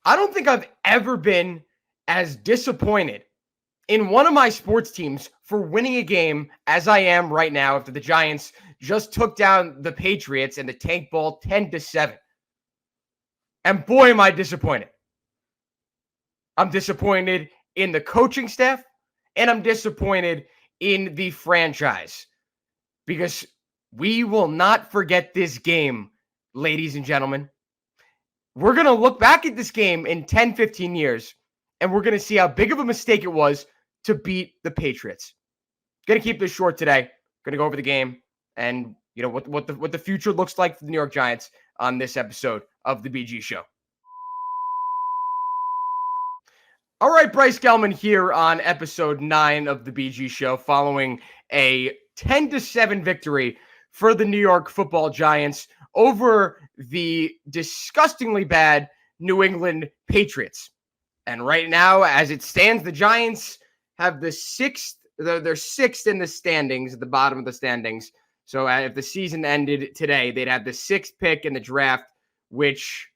I don't think I've ever been as disappointed in one of my sports teams for winning a game as I am right now after the Giants just took down the Patriots in the Tank Bowl 10-7. And boy, am I disappointed. I'm disappointed in the coaching staff, and I'm disappointed in the franchise because we will not forget this game, ladies and gentlemen. We're going to look back at this game in 10, 15 years, and we're going to see how big of a mistake it was to beat the Patriots. Going to keep this short today. Going to go over the game and what the future looks like for the New York Giants on this episode of the BG Show. All right, Bryce Gelman here on episode 9 of the BG Show following a 10-7 victory for the New York Football Giants over the disgustingly bad New England Patriots. And right now, as it stands, the Giants have they're sixth in the standings, at the bottom of the standings. So if the season ended today, they'd have the 6th pick in the draft, which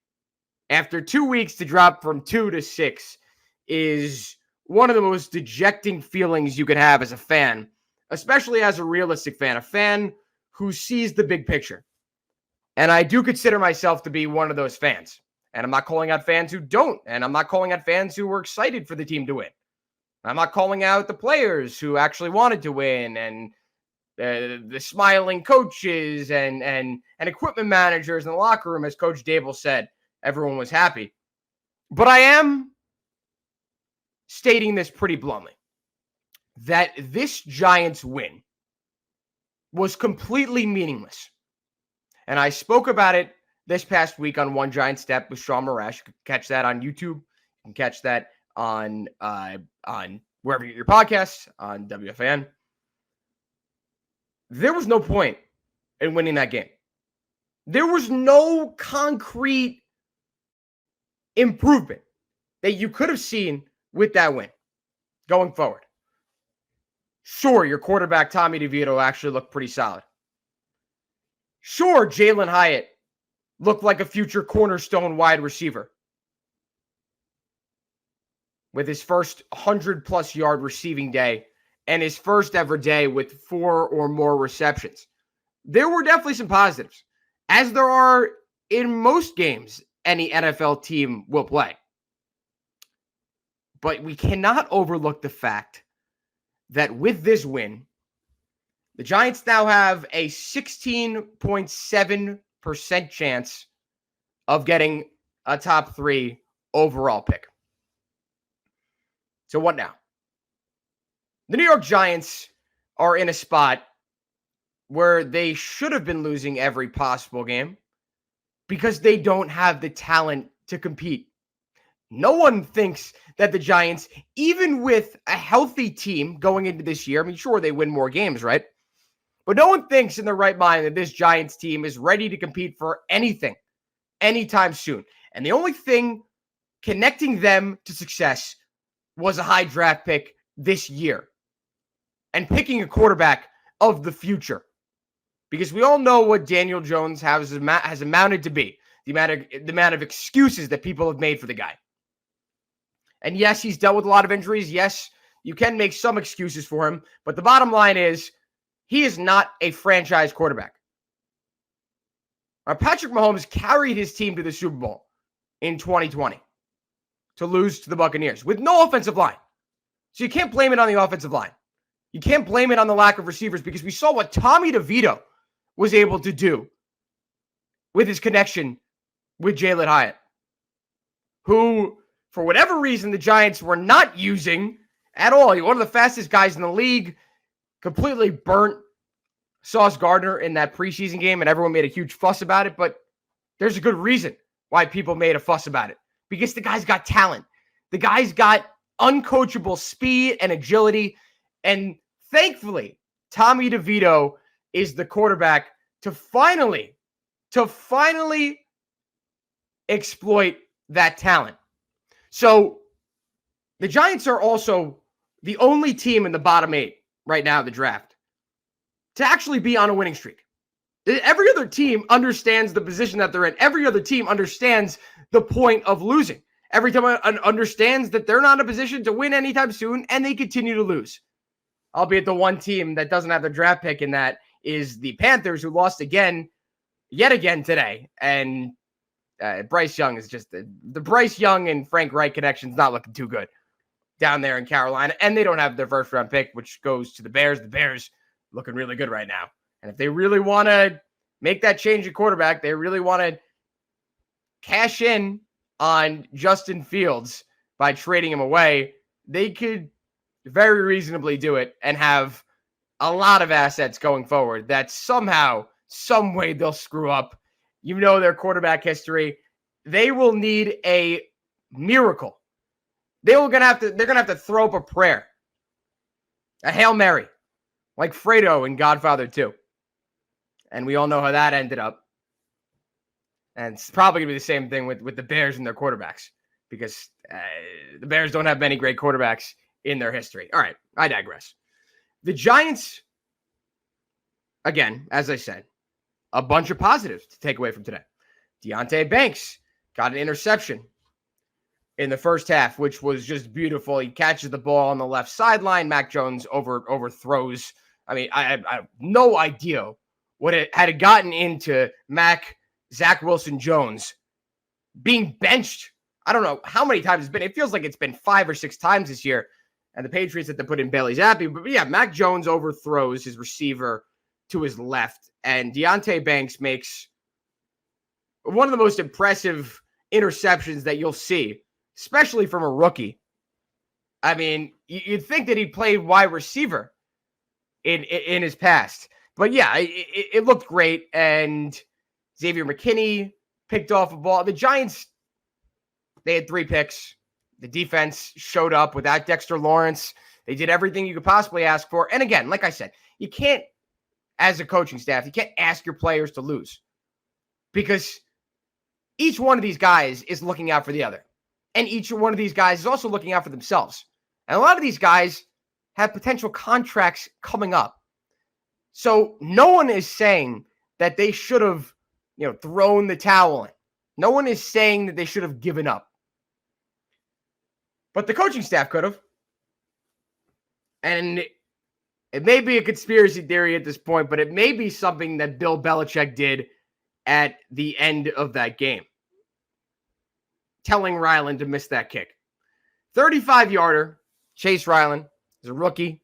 after 2 weeks to drop from 2 to 6 is one of the most dejecting feelings you could have as a fan, especially as a realistic fan, a fan who sees the big picture. And I do consider myself to be one of those fans. And I'm not calling out fans who don't. And I'm not calling out fans who were excited for the team to win. I'm not calling out the players who actually wanted to win and the smiling coaches and equipment managers in the locker room. As Coach Dable said, everyone was happy. But I am stating this pretty bluntly, that this Giants win was completely meaningless. And I spoke about it this past week on One Giant Step with Sean Marash. You can catch that on YouTube. You can catch that on wherever you get your podcasts, on WFAN. There was no point in winning that game. There was no concrete improvement that you could have seen with that win going forward. Sure, your quarterback, Tommy DeVito, actually looked pretty solid. Sure, Jalen Hyatt looked like a future cornerstone wide receiver with his first 100-plus yard receiving day and his first ever day with 4 or more receptions. There were definitely some positives, as there are in most games any NFL team will play. But we cannot overlook the fact that with this win, the Giants now have a 16.7% chance of getting a top 3 overall pick. So what now? The New York Giants are in a spot where they should have been losing every possible game because they don't have the talent to compete. No one thinks that the Giants, even with a healthy team going into this year, I mean, sure, they win more games, right? But no one thinks in their right mind that this Giants team is ready to compete for anything anytime soon. And the only thing connecting them to success was a high draft pick this year and picking a quarterback of the future. Because we all know what Daniel Jones has amounted to be, the amount of excuses that people have made for the guy. And yes, he's dealt with a lot of injuries. Yes, you can make some excuses for him. But the bottom line is, he is not a franchise quarterback. Patrick Mahomes carried his team to the Super Bowl in 2020 to lose to the Buccaneers with no offensive line. So you can't blame it on the offensive line. You can't blame it on the lack of receivers because we saw what Tommy DeVito was able to do with his connection with Jalen Hyatt, who, for whatever reason, the Giants were not using at all. One of the fastest guys in the league, completely burnt Sauce Gardner in that preseason game, and everyone made a huge fuss about it, but there's a good reason why people made a fuss about it. Because the guy's got talent. The guy's got uncoachable speed and agility, and thankfully, Tommy DeVito is the quarterback to finally exploit that talent. So the Giants are also the only team in the bottom 8 right now in the draft to actually be on a winning streak. Every other team understands the position that they're in. Every other team understands the point of losing. Every time understands that they're not in a position to win anytime soon, and they continue to lose. Albeit the one team that doesn't have their draft pick in that is the Panthers, who lost yet again today. And Bryce Young is just the Bryce Young and Frank Reich connection is not looking too good down there in Carolina. And they don't have their first round pick, which goes to the Bears. The Bears looking really good right now. And if they really want to make that change at quarterback, they really want to cash in on Justin Fields by trading him away, they could very reasonably do it and have a lot of assets going forward that somehow, some way they'll screw up. You know their quarterback history. They will need a miracle. They're gonna have to throw up a prayer, a Hail Mary, like Fredo in Godfather 2. And we all know how that ended up. And it's probably going to be the same thing with the Bears and their quarterbacks, because the Bears don't have many great quarterbacks in their history. All right, I digress. The Giants, again, as I said, a bunch of positives to take away from today. Deonte Banks got an interception in the first half, which was just beautiful. He catches the ball on the left sideline. Mac Jones overthrows. I mean, I have no idea what it had gotten into Zach Wilson-Jones being benched. I don't know how many times it's been. It feels like it's been 5 or 6 times this year. And the Patriots had to put in Bailey Zappi. But yeah, Mac Jones overthrows his receiver to his left. And Deonte Banks makes one of the most impressive interceptions that you'll see, especially from a rookie. I mean, you'd think that he played wide receiver in his past. But yeah, it looked great. And Xavier McKinney picked off a ball. The Giants, they had 3 picks. The defense showed up without Dexter Lawrence. They did everything you could possibly ask for. And again, like I said, you can't, as a coaching staff, you can't ask your players to lose, because each one of these guys is looking out for the other. And each one of these guys is also looking out for themselves. And a lot of these guys have potential contracts coming up. So no one is saying that they should have, thrown the towel in. No one is saying that they should have given up. But the coaching staff could have. And it may be a conspiracy theory at this point, but it may be something that Bill Belichick did at the end of that game, telling Ryland to miss that kick. 35-yarder, Chase Ryland is a rookie.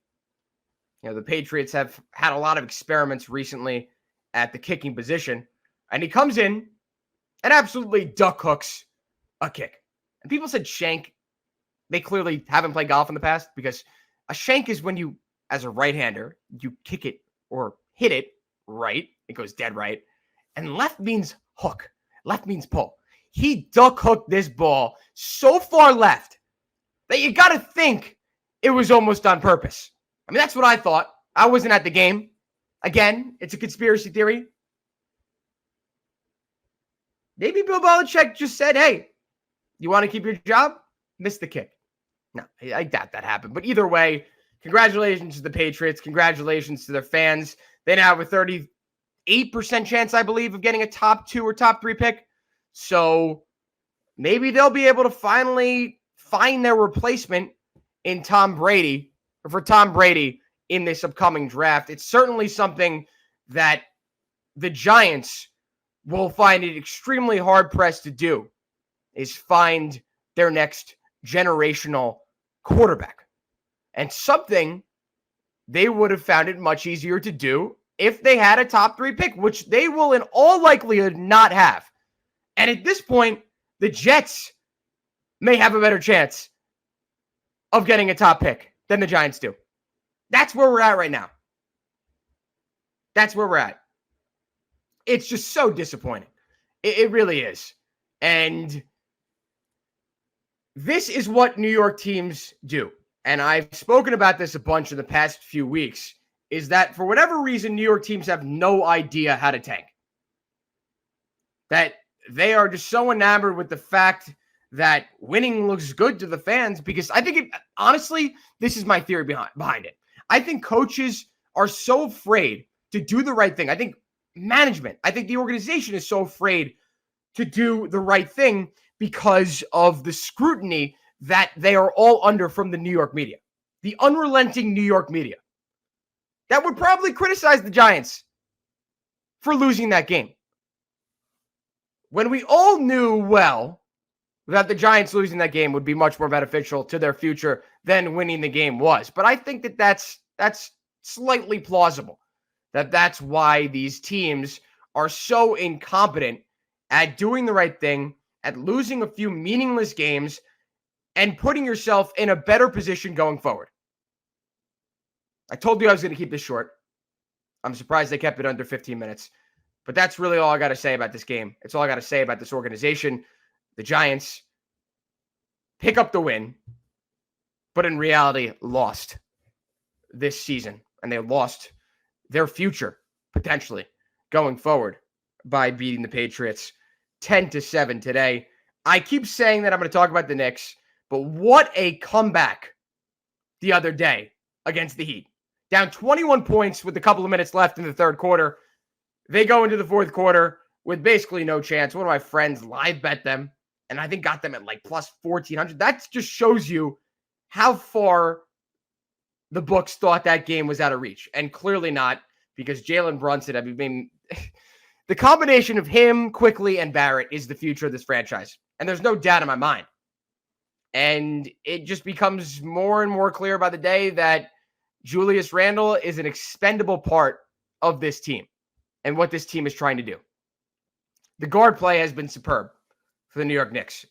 The Patriots have had a lot of experiments recently at the kicking position. And he comes in and absolutely duck hooks a kick. And people said shank. They clearly haven't played golf in the past, because a shank is when you, as a right-hander, you kick it or hit it right. It goes dead right. And left means hook. Left means pull. He duck hooked this ball so far left that you got to think it was almost on purpose. I mean, that's what I thought. I wasn't at the game. Again, it's a conspiracy theory. Maybe Bill Belichick just said, hey, you want to keep your job? Miss the kick. No, I doubt that happened. But either way, congratulations to the Patriots. Congratulations to their fans. They now have a 38% chance, I believe, of getting a top 2 or top 3 pick. So maybe they'll be able to finally find their replacement in Tom Brady, or for Tom Brady in this upcoming draft. It's certainly something that the Giants will find it extremely hard-pressed to do, is find their next generational quarterback. And something they would have found it much easier to do if they had a top 3 pick, which they will in all likelihood not have. And at this point, the Jets may have a better chance of getting a top pick than the Giants do. That's where we're at right now. That's where we're at. It's just so disappointing. It really is. And this is what New York teams do. And I've spoken about this a bunch in the past few weeks, is that for whatever reason, New York teams have no idea how to tank. That they are just so enamored with the fact that winning looks good to the fans, because I think, honestly, this is my theory behind it. I think coaches are so afraid to do the right thing. I think the organization is so afraid to do the right thing because of the scrutiny that they are all under from the New York media, the unrelenting New York media that would probably criticize the Giants for losing that game. When we all knew well that the Giants losing that game would be much more beneficial to their future than winning the game was. But I think that that's slightly plausible. That's why these teams are so incompetent at doing the right thing, at losing a few meaningless games, and putting yourself in a better position going forward. I told you I was going to keep this short. I'm surprised they kept it under 15 minutes. But that's really all I got to say about this game. It's all I got to say about this organization. The Giants pick up the win, but in reality lost this season. And they lost their future, potentially, going forward by beating the Patriots 10-7 today. I keep saying that I'm going to talk about the Knicks, but what a comeback the other day against the Heat. Down 21 points with a couple of minutes left in the third quarter. They go into the fourth quarter with basically no chance. One of my friends live bet them, and I think got them at like plus 1,400. That just shows you how far the books thought that game was out of reach. And clearly not, because Jalen Brunson, I mean, the combination of him, Quickly, and Barrett is the future of this franchise. And there's no doubt in my mind. And it just becomes more and more clear by the day that Julius Randle is an expendable part of this team and what this team is trying to do. The guard play has been superb for the New York Knicks.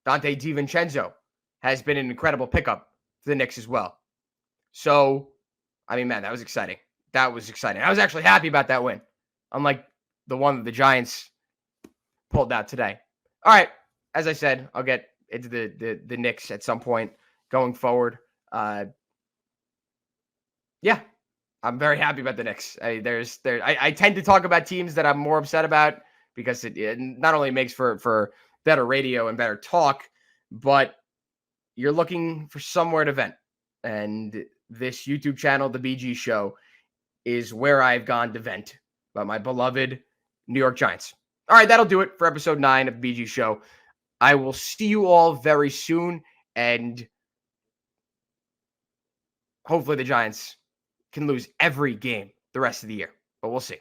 Dante DiVincenzo has been an incredible pickup for the Knicks as well. So, I mean, man, that was exciting. That was exciting. I was actually happy about that win, unlike the one that the Giants pulled out today. All right, as I said, I'll get into the Knicks at some point going forward. Yeah, I'm very happy about the Knicks. I tend to talk about teams that I'm more upset about because it not only makes for better radio and better talk, but you're looking for somewhere to vent. And this YouTube channel, The BG Show, is where I've gone to vent about my beloved New York Giants. All right, that'll do it for episode 9 of The BG Show. I will see you all very soon, and hopefully the Giants can lose every game the rest of the year, but we'll see.